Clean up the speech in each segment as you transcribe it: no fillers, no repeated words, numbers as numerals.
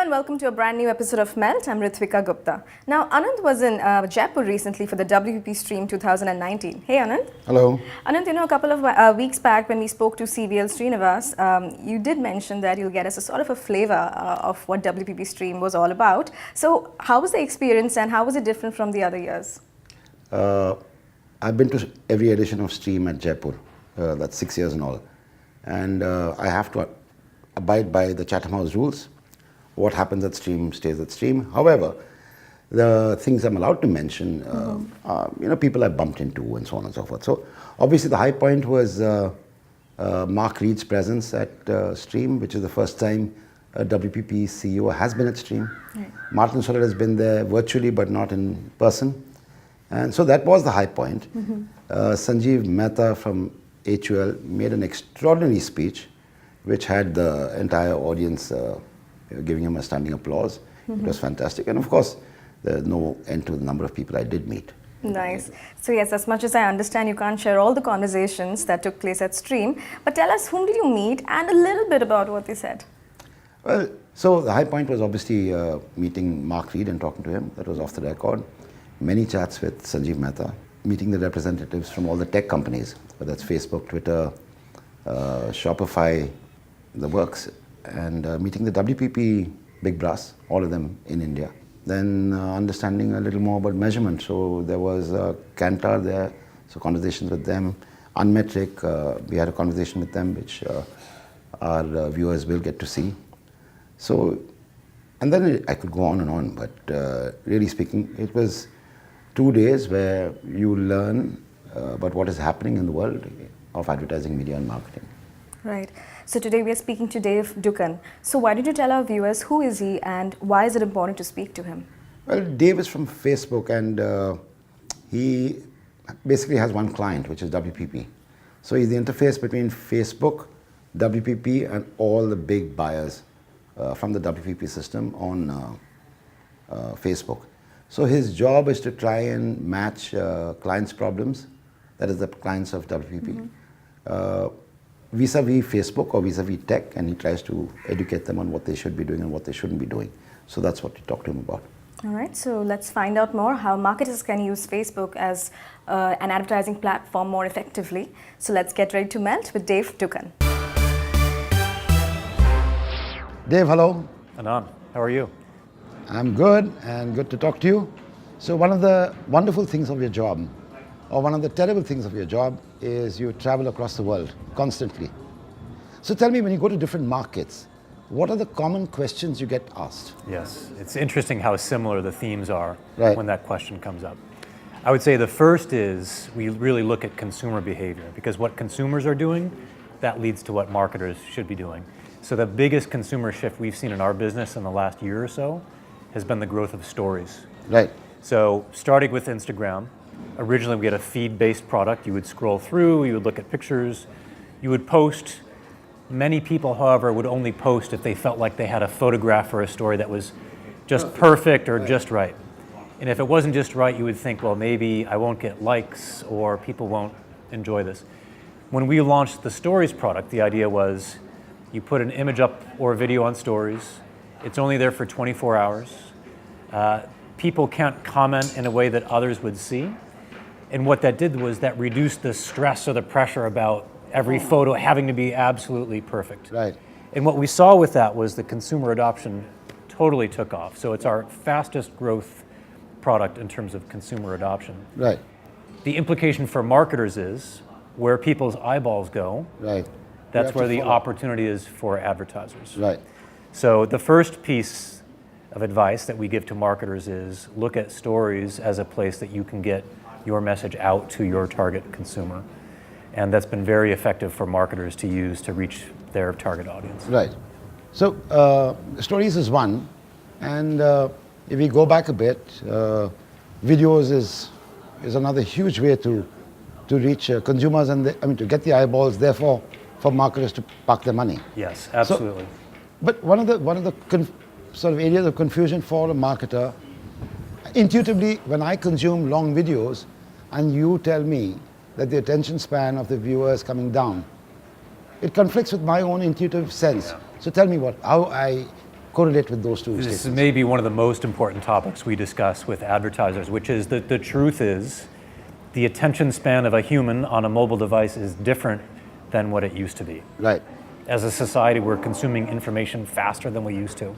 and welcome to a brand new episode of Melt. I'm Ritvika Gupta. Now, Anand was in Jaipur recently for the WPP Stream 2019. Hey, Anand. Hello. Anand, a couple of weeks back when we spoke to CVL Srinivas, you did mention that you'll get us a sort of a flavor of what WPP Stream was all about. So, how was the experience and how was it different from the other years? I've been to every edition of Stream at Jaipur. That's 6 years and all. And I have to abide by the Chatham House rules. What happens at Stream stays at Stream. However, the things I'm allowed to mention, people I bumped into and so on and so forth. So obviously the high point was Mark Reed's presence at Stream, which is the first time a WPP CEO has been at Stream. Right. Martin Soler has been there virtually but not in person. And so that was the high point. Sanjeev Mehta from HUL made an extraordinary speech which had the entire audience giving him a standing applause. It was fantastic. And of course, there's no end to the number of people I did meet. Nice. So yes, as much as I understand, you can't share all the conversations that took place at Stream, but tell us, whom did you meet and a little bit about what they said? Well, so the high point was obviously meeting Mark Reed and talking to him. That was off the record. Many chats with Sanjeev Mehta, meeting the representatives from all the tech companies, whether that's Facebook, Twitter, Shopify, the works, and meeting the WPP big brass, all of them in India. Then understanding a little more about measurement. So there was Kantar there, so conversations with them. Unmetric, we had a conversation with them, which our viewers will get to see. So, and then I could go on, but really speaking, it was 2 days where you learn about what is happening in the world of advertising, media and marketing. Right. So today we are speaking to Dave Dugan. So why did you tell our viewers who is he and why is it important to speak to him? Well, Dave is from Facebook and he basically has one client, which is WPP. So he's the interface between Facebook, WPP and all the big buyers from the WPP system on Facebook. So his job is to try and match clients' problems, that is the clients of WPP, vis-a-vis Facebook or vis-a-vis tech, and he tries to educate them on what they should be doing and what they shouldn't be doing. So that's what we talk to him about. All right, so let's find out more how marketers can use Facebook as an advertising platform more effectively. So let's get ready to melt with Dave Dugan. Dave, hello. Anand, how are you? I'm good and good to talk to you. So one of the wonderful things of your job, or one of the terrible things of your job, is you travel across the world constantly. So tell me, when you go to different markets, what are the common questions you get asked? Yes, it's interesting how similar the themes are Right. when that question comes up. I would say the first is we really look at consumer behavior, because what consumers are doing, that leads to what marketers should be doing. So the biggest consumer shift we've seen in our business in the last year or so has been the growth of stories. Right. So starting with Instagram, originally we had a feed-based product. You would scroll through, you would look at pictures, you would post. Many people, however, would only post if they felt like they had a photograph or a story that was just perfect or just right. And if it wasn't just right, you would think, well, maybe I won't get likes or people won't enjoy this. When we launched the Stories product, the idea was you put an image up or a video on Stories. It's only there for 24 hours. People can't comment in a way that others would see. And what that did was that reduced the stress or the pressure about every photo having to be absolutely perfect. Right. And what we saw with that was the consumer adoption totally took off. So it's our fastest growth product in terms of consumer adoption. Right. The implication for marketers is where people's eyeballs go, Right. that's where the opportunity is for advertisers. Right. So the first piece of advice that we give to marketers is look at Stories as a place that you can get your message out to your target consumer. And that's been very effective for marketers to use to reach their target audience. Right. So Stories is one, and if we go back a bit, videos is another huge way to reach consumers and to get the eyeballs, therefore for marketers to park their money. Yes, absolutely. So, but one of the sort of areas of confusion for a marketer, intuitively, when I consume long videos and you tell me that the attention span of the viewer is coming down, it conflicts with my own intuitive sense. Yeah. So tell me how I correlate with those two This statements? is maybe one of the most important topics we discuss with advertisers, which is that the truth is the attention span of a human on a mobile device is different than what it used to be. Right. As a society, we're consuming information faster than we used to.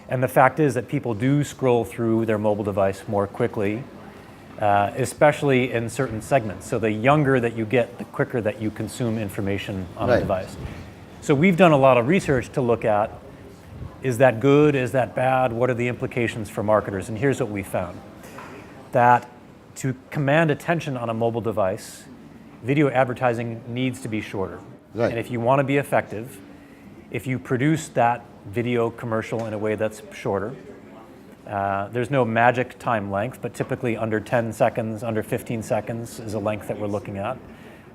And the fact is that people do scroll through their mobile device more quickly, especially in certain segments. So the younger that you get, the quicker that you consume information on a device. So we've done a lot of research to look at, is that good, is that bad, what are the implications for marketers? And here's what we found. That to command attention on a mobile device, video advertising needs to be shorter. Right. And if you want to be effective, if you produce that video commercial in a way that's shorter, there's no magic time length, but typically under 10 seconds, under 15 seconds is a length that we're looking at.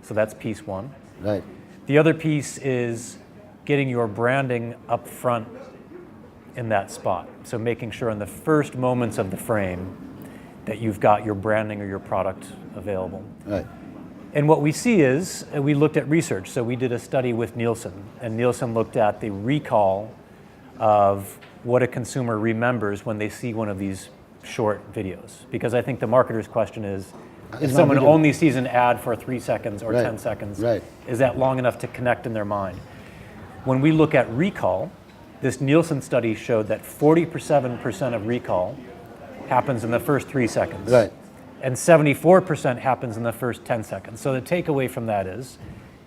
So that's piece one. Right. The other piece is getting your branding up front in that spot. So making sure in the first moments of the frame that you've got your branding or your product available. Right. And what we see is, we looked at research. So we did a study with Nielsen, and Nielsen looked at the recall of what a consumer remembers when they see one of these short videos. Because I think the marketer's question is, if someone only sees an ad for 3 seconds or 10 seconds, is that long enough to connect in their mind? When we look at recall, this Nielsen study showed that 47% of recall happens in the first 3 seconds. Right. And 74% happens in the first 10 seconds. So the takeaway from that is,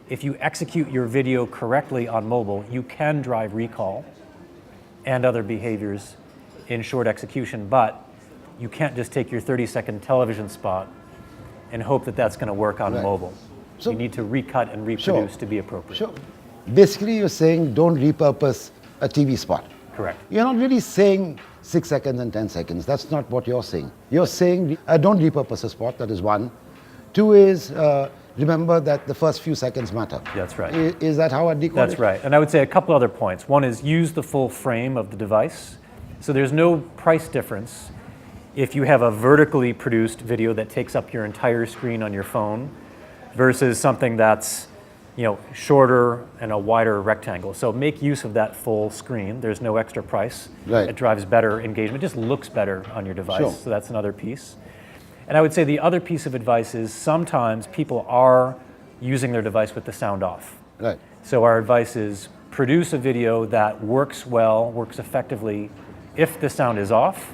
if you execute your video correctly on mobile, you can drive recall and other behaviors in short execution, but you can't just take your 30-second television spot and hope that that's going to work on mobile. So you need to recut and reproduce to be appropriate. Sure. Basically, you're saying don't repurpose a TV spot. Correct. You're not really saying 6 seconds and 10 seconds. That's not what you're saying. You're saying don't repurpose a spot, that is one. Two is remember that the first few seconds matter. That's right. Is that how I decode That's it? right. And I would say a couple other points. One is use the full frame of the device. So there's no price difference if you have a vertically produced video that takes up your entire screen on your phone versus something that's shorter and a wider rectangle. So make use of that full screen. There's no extra price. Right. It drives better engagement. It just looks better on your device. Sure. So that's another piece. And I would say the other piece of advice is sometimes people are using their device with the sound off. Right. So our advice is produce a video that works well, works effectively if the sound is off.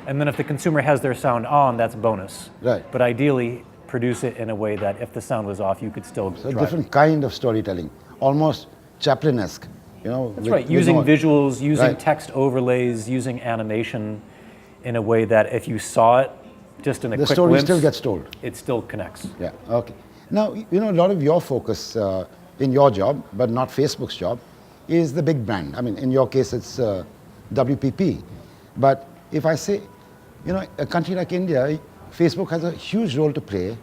And then if the consumer has their sound on, that's bonus. Right. But ideally, produce it in a way that if the sound was off, you could still So a drive. different kind of storytelling, almost Chaplin-esque. That's right, using visuals, using Right. text overlays, using animation in a way that if you saw it just in a The quick story glimpse, still gets told. it still connects. Yeah, okay. Now, a lot of your focus in your job, but not Facebook's job, is the big brand. I mean, in your case, it's WPP. But if I say, a country like India, Facebook has a huge role to play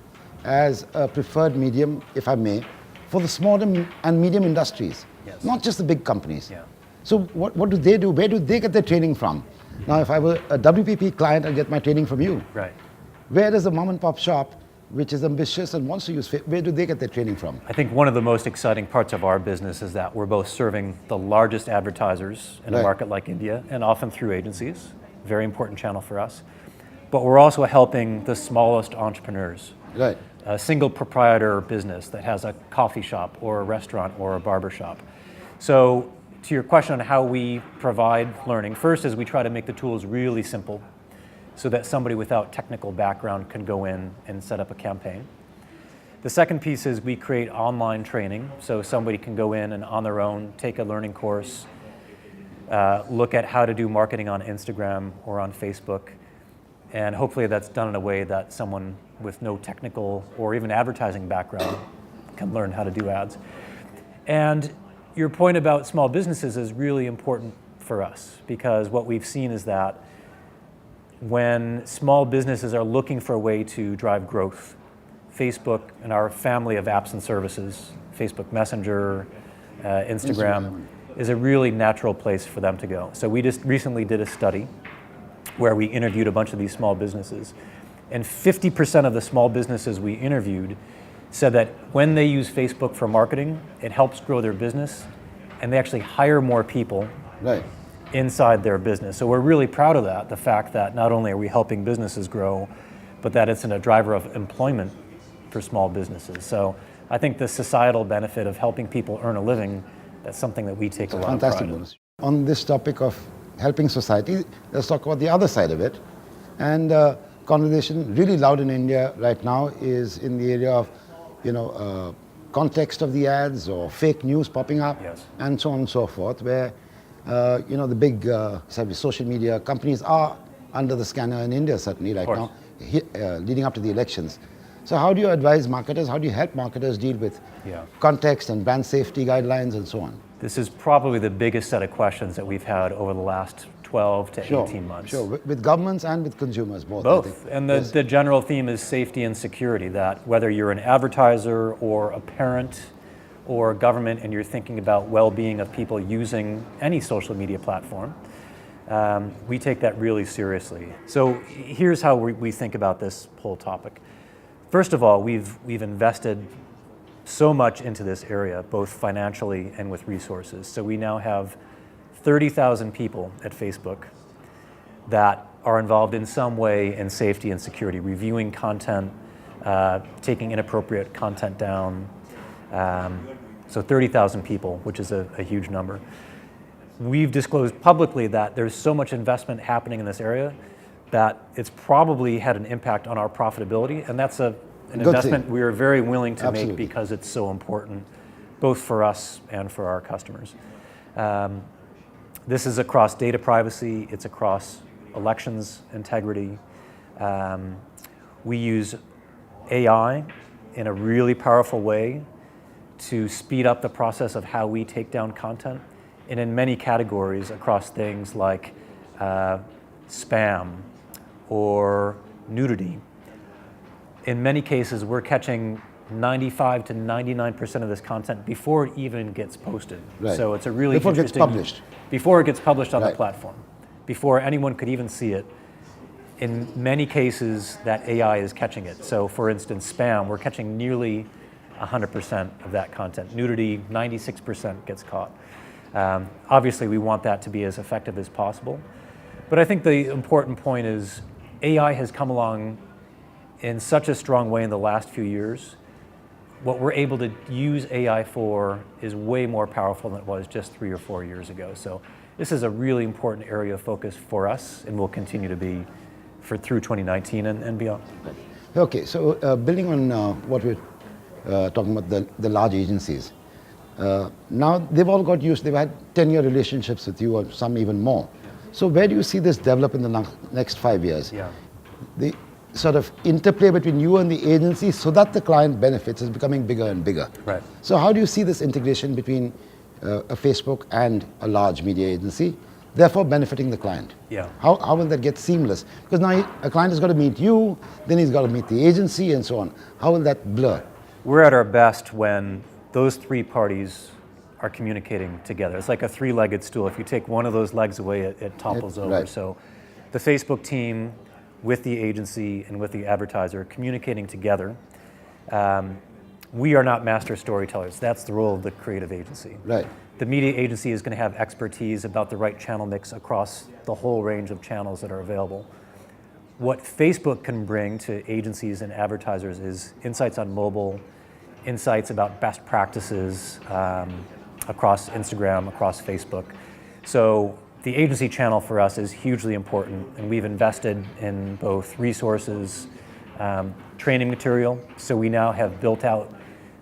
as a preferred medium, if I may, for the small and medium industries, Yes. not just the big companies. Yeah. So what do they do? Where do they get their training from? Now, if I were a WPP client, I'd get my training from you. Right. Where does a mom and pop shop, which is ambitious and wants to use Facebook, where do they get their training from? I think one of the most exciting parts of our business is that we're both serving the largest advertisers in a Right. market like India, and often through agencies, very important channel for us. But we're also helping the smallest entrepreneurs. Right. A single proprietor business that has a coffee shop or a restaurant or a barber shop. So to your question on how we provide learning, first is we try to make the tools really simple so that somebody without technical background can go in and set up a campaign. The second piece is we create online training so somebody can go in and on their own take a learning course, look at how to do marketing on Instagram or on Facebook, and hopefully that's done in a way that someone with no technical or even advertising background can learn how to do ads. And your point about small businesses is really important for us because what we've seen is that when small businesses are looking for a way to drive growth, Facebook and our family of apps and services, Facebook Messenger, Instagram, is a really natural place for them to go. So we just recently did a study where we interviewed a bunch of these small businesses. And 50% of the small businesses we interviewed said that when they use Facebook for marketing, it helps grow their business, and they actually hire more people. Right. inside their business. So we're really proud of that, the fact that not only are we helping businesses grow, but that it's a driver of employment for small businesses. So I think the societal benefit of helping people earn a living, that's something that we take a lot of pride Fantastic in. bonus. On this topic of helping society, let's talk about the other side of it. And conversation really loud in India right now is in the area of, context of the ads or fake news popping up, Yes. and so on and so forth, where, the big social media companies are under the scanner in India certainly right now, leading up to the elections. So how do you advise marketers? How do you help marketers deal with context and brand safety guidelines and so on? This is probably the biggest set of questions that we've had over the last 12 to 18 months. Sure, with governments and with consumers, both. Both. I think. And the general theme is safety and security, that whether you're an advertiser or a parent or a government and you're thinking about well-being of people using any social media platform, we take that really seriously. So here's how we think about this whole topic. First of all, we've invested so much into this area, both financially and with resources. So we now have 30,000 people at Facebook that are involved in some way in safety and security, reviewing content, taking inappropriate content down. So 30,000 people, which is a huge number. We've disclosed publicly that there's so much investment happening in this area that it's probably had an impact on our profitability, and that's an investment we are very willing to make because it's so important, both for us and for our customers. This is across data privacy, it's across elections integrity. We use AI in a really powerful way to speed up the process of how we take down content, and in many categories across things like spam or nudity. In many cases, we're catching 95 to 99% of this content before it even gets posted. Right. So it's a really before interesting... it gets published. Before it gets published on the platform. Before anyone could even see it. In many cases, that AI is catching it. So for instance, spam, we're catching nearly 100% of that content. Nudity, 96% gets caught. Obviously, we want that to be as effective as possible. But I think the important point is AI has come along in such a strong way in the last few years. What we're able to use AI for is way more powerful than it was just 3 or 4 years ago. So this is a really important area of focus for us and will continue to be through 2019 and beyond. Okay, so building on what we're talking about, the large agencies. Now they've all got used, they've had 10-year relationships with you, or some even more. So where do you see this develop in the next 5 years? The sort of interplay between you and the agency so that the client benefits is becoming bigger and bigger. Right. So how do you see this integration between a Facebook and a large media agency, therefore benefiting the client? How will that get seamless? Because now a client has got to meet you, then he's got to meet the agency and so on. How will that blur? We're at our best when those three parties are communicating together. It's like a three-legged stool. If you take one of those legs away, it topples over. Right. So the Facebook team with the agency and with the advertiser communicating together. We are not master storytellers. That's the role of the creative agency. Right. The media agency is going to have expertise about the right channel mix across the whole range of channels that are available. What Facebook can bring to agencies and advertisers is insights on mobile, insights about best practices across Instagram, across Facebook. So the agency channel for us is hugely important, and we've invested in both resources, training material. So we now have built out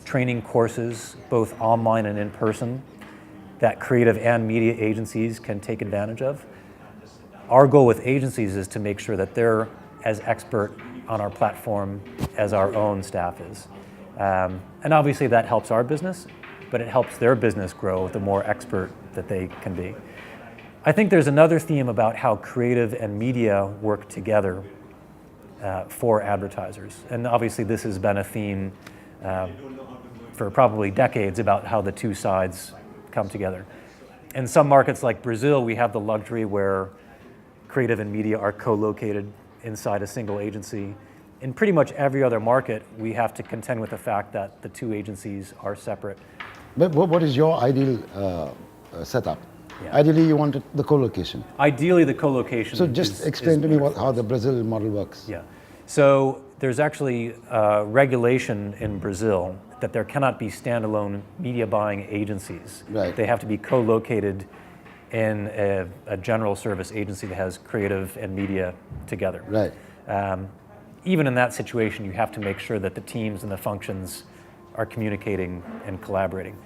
training courses, both online and in person, that creative and media agencies can take advantage of. Our goal with agencies is to make sure that they're as expert on our platform as our own staff is. And obviously that helps our business, but it helps their business grow the more expert that they can be. I think there's another theme about how creative and media work together for advertisers. And obviously this has been a theme for probably decades about how the two sides come together. In some markets like Brazil, we have the luxury where creative and media are co-located inside a single agency. In pretty much every other market, we have to contend with the fact that the two agencies are separate. But what is your ideal setup? Yeah. Ideally, you wanted the co-location. Ideally, the co-location. So just explain to me how the Brazil model works. Yeah. So there's actually regulation in Brazil that there cannot be standalone media buying agencies. Right. They have to be co-located in a general service agency that has creative and media together. Right. Even in that situation, you have to make sure that the teams and the functions are communicating and collaborating.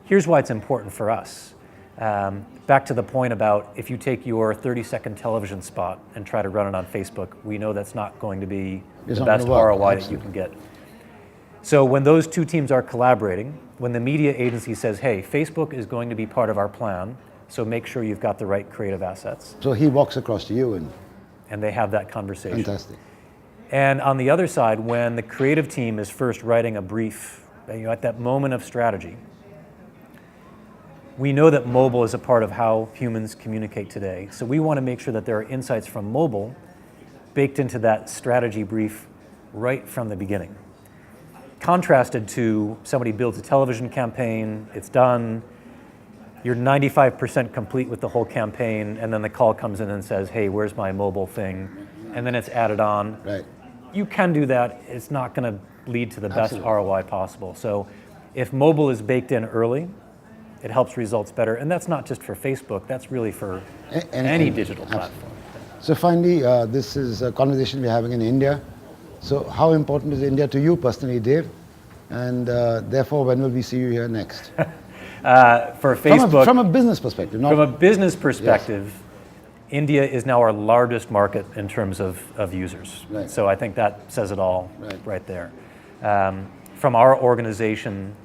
Here's why it's important for us. Back to the point about if you take your 30-second television spot and try to run it on Facebook, we know that's not going to be It's the not best gonna work, ROI that you can get. So when those two teams are collaborating, when the media agency says, hey, Facebook is going to be part of our plan, so make sure you've got the right creative assets. So he walks across to you And they have that conversation. fantastic. And on the other side, when the creative team is first writing a brief, at that moment of strategy, we know that mobile is a part of how humans communicate today. So we want to make sure that there are insights from mobile baked into that strategy brief right from the beginning. Contrasted to somebody builds a television campaign, it's done, you're 95% complete with the whole campaign, and then the call comes in and says, hey, where's my mobile thing? And then it's added on. Right. You can do that. It's not going to lead to the best Absolutely. ROI possible. So if mobile is baked in early, it helps results better. And that's not just for Facebook, that's really for any digital absolutely. platform. So finally, this is a conversation we're having in India. So how important is India to you personally, Dave? And therefore, when will we see you here next? For Facebook, From a business perspective, not from a business perspective, India is now our largest market in terms of users. Right. So I think that says it all Right. there. From our organization,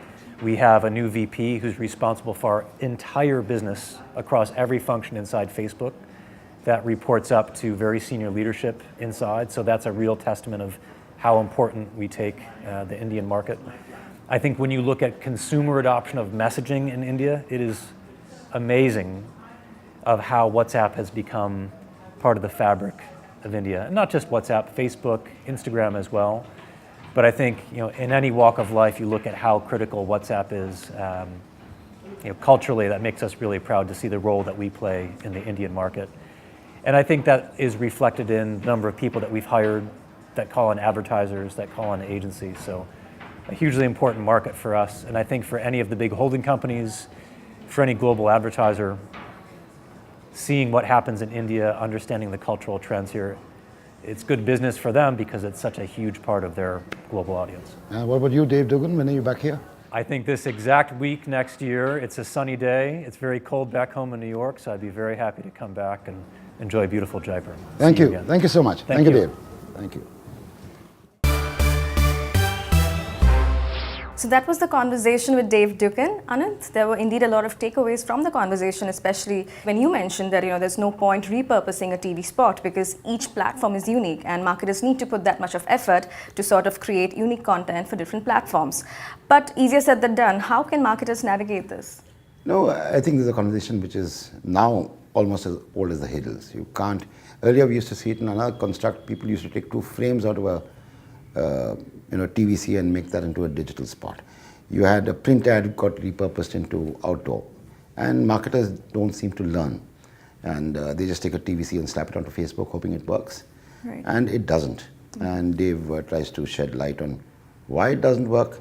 we have a new VP who's responsible for our entire business across every function inside Facebook. That reports up to very senior leadership inside. So that's a real testament of how important we take the Indian market. I think when you look at consumer adoption of messaging in India, it is amazing of how WhatsApp has become part of the fabric of India. And not just WhatsApp, Facebook, Instagram as well. But I think in any walk of life, you look at how critical WhatsApp is. Culturally, that makes us really proud to see the role that we play in the Indian market. And I think that is reflected in the number of people that we've hired that call on advertisers, that call on agencies. So a hugely important market for us. And I think for any of the big holding companies, for any global advertiser, seeing what happens in India, understanding the cultural trends here, it's good business for them because it's such a huge part of their global audience. What about you, Dave Dugan? When are you back here? I think this exact week next year, it's a sunny day. It's very cold back home in New York, so I'd be very happy to come back and enjoy beautiful Jaipur. Thank See you. again. Thank you so much. Thank you, you. Dave. Thank you. So that was the conversation with Dave Dugan. Anand, there were indeed a lot of takeaways from the conversation, especially when you mentioned that there's no point repurposing a TV spot because each platform is unique and marketers need to put that much of effort to sort of create unique content for different platforms. But easier said than done, how can marketers navigate this? No, I think this is a conversation which is now almost as old as the Hiddles. You can't. Earlier we used to see it in another construct. People used to take 2 frames out of a TVC and make that into a digital spot. You had a print ad got repurposed into outdoor, and marketers don't seem to learn, and they just take a TVC and slap it onto Facebook, hoping it works, Right. and it doesn't. And Dave tries to shed light on why it doesn't work.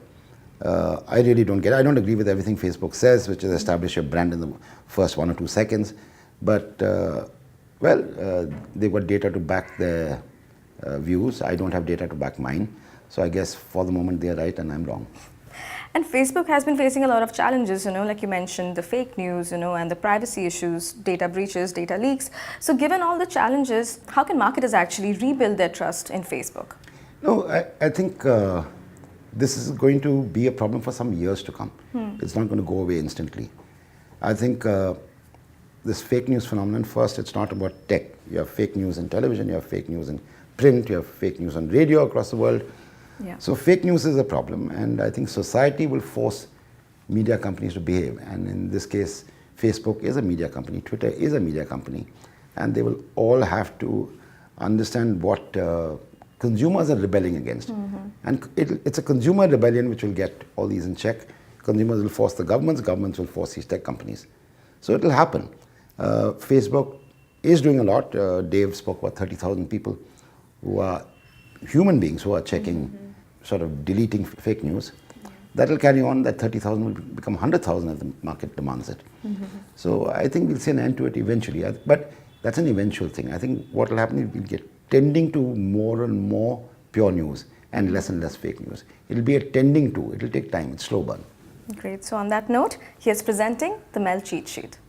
I really don't get it. I don't agree with everything Facebook says, which is establish your brand in the first 1 or 2 seconds, but they've got data to back their views. I don't have data to back mine. So I guess for the moment they're right and I'm wrong. And Facebook has been facing a lot of challenges, like you mentioned, the fake news, and the privacy issues, data breaches, data leaks. So given all the challenges, how can marketers actually rebuild their trust in Facebook? No, I think this is going to be a problem for some years to come. It's not going to go away instantly. I think this fake news phenomenon, first, it's not about tech. You have fake news in television, you have fake news in print, you have fake news on radio across the world. Yeah. So fake news is a problem, and I think society will force media companies to behave. And in this case, Facebook is a media company, Twitter is a media company, and they will all have to understand what consumers are rebelling against. And it's a consumer rebellion which will get all these in check. Consumers will force the governments will force these tech companies. So it will happen. Facebook is doing a lot. Dave spoke about 30,000 people who are human beings who are checking, sort of deleting fake news. That will carry on. That 30,000 will become 100,000 if the market demands it. So I think we'll see an end to it eventually. But that's an eventual thing. I think what will happen is we'll get tending to more and more pure news and less fake news. It'll be a tending to. It'll take time. It's slow burn. Great. So on that note, here's presenting the Mel cheat sheet.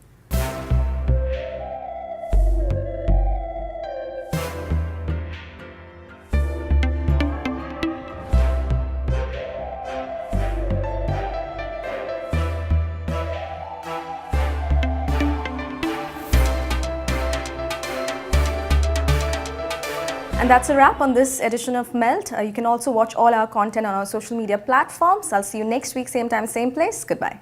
And that's a wrap on this edition of Melt. You can also watch all our content on our social media platforms. I'll see you next week, same time, same place. Goodbye.